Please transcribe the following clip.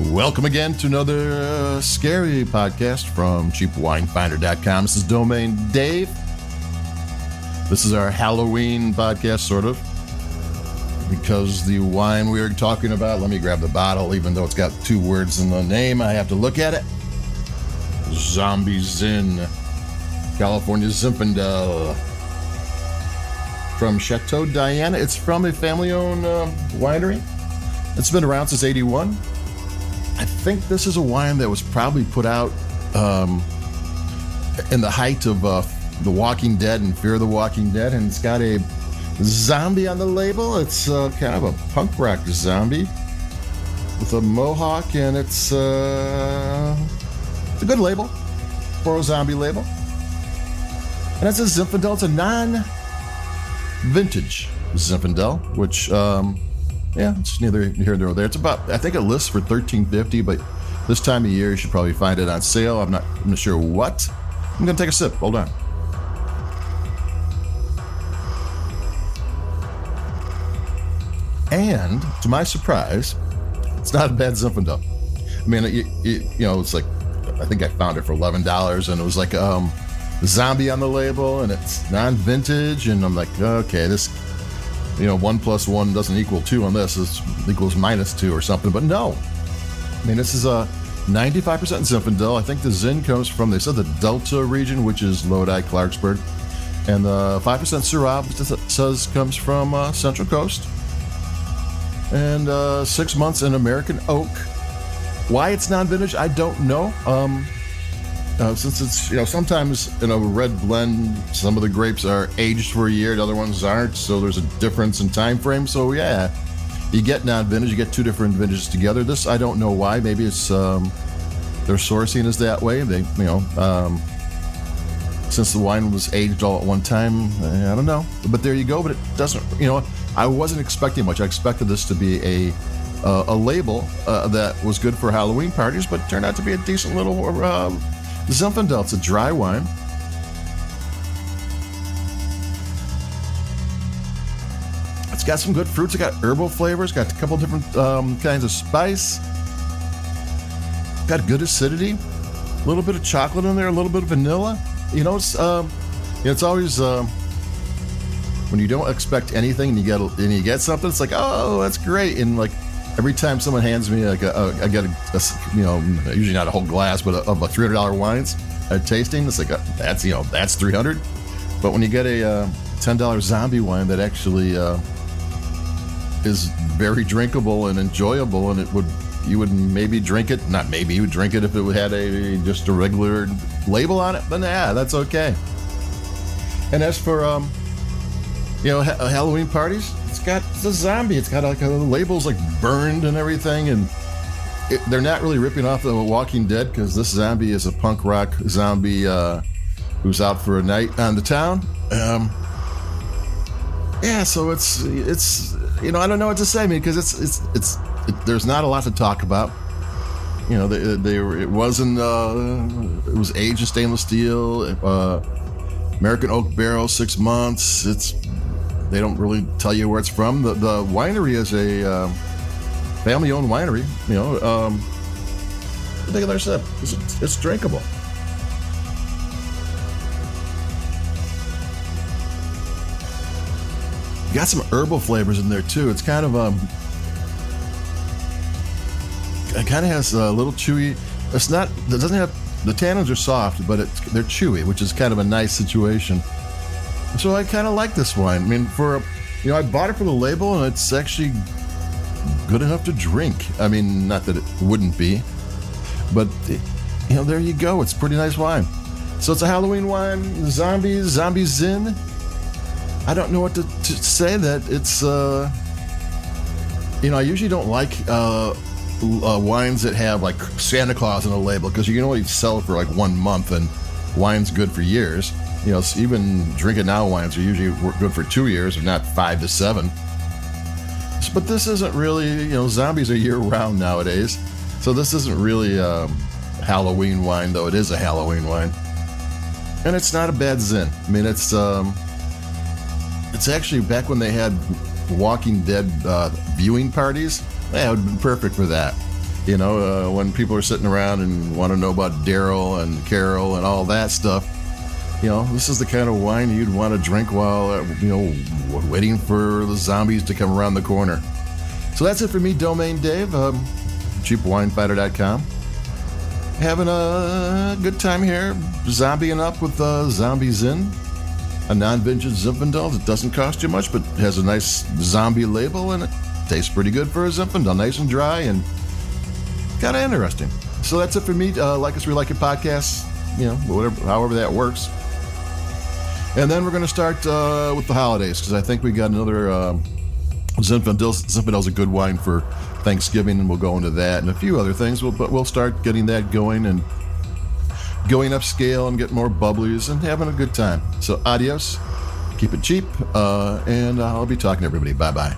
Welcome again to another scary podcast from cheapwinefinder.com. This is Domain Dave. This is our Halloween podcast, sort of, because the wine we are talking about, let me grab the bottle, even though it's got two words in the name, I have to look at it. Zombie Zin, California Zinfandel, from Chateau Diana. It's from a family-owned winery. It's been around since 81. I think this is a wine that was probably put out in the height of The Walking Dead and Fear of the Walking Dead, and it's got a zombie on the label. It's kind of a punk rock zombie with a mohawk, and it's a good label for a zombie label. And it's a Zinfandel. It's a non-vintage Zinfandel, which it's neither here nor there. It's about, I think it lists for $13.50, but this time of year you should probably find it on sale. I'm not sure what. I'm gonna take a sip. Hold on. And to my surprise, it's not a bad Zinfandel. I mean, it's like, I think I found it for $11, and it was like zombie on the label, and it's non-vintage, and I'm like, okay, this, 1 + 1 doesn't equal 2 on this. It equals -2 or something, but no. I mean, this is a 95% Zinfandel. I think the Zin comes from, they said, the Delta region, which is Lodi, Clarksburg, and the 5% Syrah, it says, comes from Central Coast, and 6 months in American oak. Why it's non-vintage, I don't know. Since it's, sometimes in a red blend, some of the grapes are aged for a year, the other ones aren't, so there's a difference in time frame. So yeah, you get non-vintage, you get two different vintages together. This, I don't know why. Maybe it's their sourcing is that way. They, since the wine was aged all at one time, I don't know. But there you go. But it doesn't, I wasn't expecting much. I expected this to be a label that was good for Halloween parties, but it turned out to be a decent little Zinfandel. It's a dry wine. It's got some good fruits. It's got herbal flavors. Got a couple different kinds of spice. Got good acidity. A little bit of chocolate in there. A little bit of vanilla. It's always when you don't expect anything and you get something. It's like, oh, that's great. And like every time someone hands me I get usually not a whole glass, but of a $300 wines at tasting, it's like that's $300. But when you get a $10 zombie wine that actually is very drinkable and enjoyable, and you would maybe drink it. Not maybe, you would drink it if it had just a regular label on it. But yeah, that's okay. And as for Halloween parties, it's a zombie. It's got the labels like burned and everything, and they're not really ripping off The Walking Dead, because this zombie is a punk rock zombie who's out for a night on the town. So it's I don't know what to say, because it's there's not a lot to talk about. It was aged in stainless steel, American oak barrel, 6 months. They don't really tell you where it's from. The winery is a family-owned winery. Take another sip. It's drinkable. You got some herbal flavors in there too. It's kind of it kind of has a little chewy. It doesn't have, the tannins are soft, but they're chewy, which is kind of a nice situation. So I kind of like this wine. I mean, I bought it for the label, and it's actually good enough to drink. I mean, not that it wouldn't be, but there you go. It's a pretty nice wine. So it's a Halloween wine, Zombie Zin. I don't know what to say. That it's, I usually don't like wines that have like Santa Claus on the label, because you can only sell it for like 1 month, and wine's good for years. Even drink it now wines are usually good for 2 years, if not 5 to 7. But this isn't really, zombies are year round nowadays. So this isn't really a Halloween wine, though it is a Halloween wine. And it's not a bad Zin. I mean, it's actually back when they had Walking Dead viewing parties. Yeah, it would have been perfect for that. When people are sitting around and want to know about Daryl and Carol and all that stuff, this is the kind of wine you'd want to drink while, waiting for the zombies to come around the corner. So that's it for me, Domain Dave, cheapwinefighter.com. Having a good time here, zombieing up with Zombie Zin, a non-vintage Zinfandel that doesn't cost you much, but has a nice zombie label, and it tastes pretty good for a Zinfandel, nice and dry and kind of interesting. So that's it for me. Like us, we like your podcasts, however that works. And then we're going to start with the holidays, because I think we got another Zinfandel. Zinfandel's a good wine for Thanksgiving, and we'll go into that and a few other things. But we'll start getting that going and going upscale and get more bubblies and having a good time. So adios, keep it cheap, and I'll be talking to everybody. Bye-bye.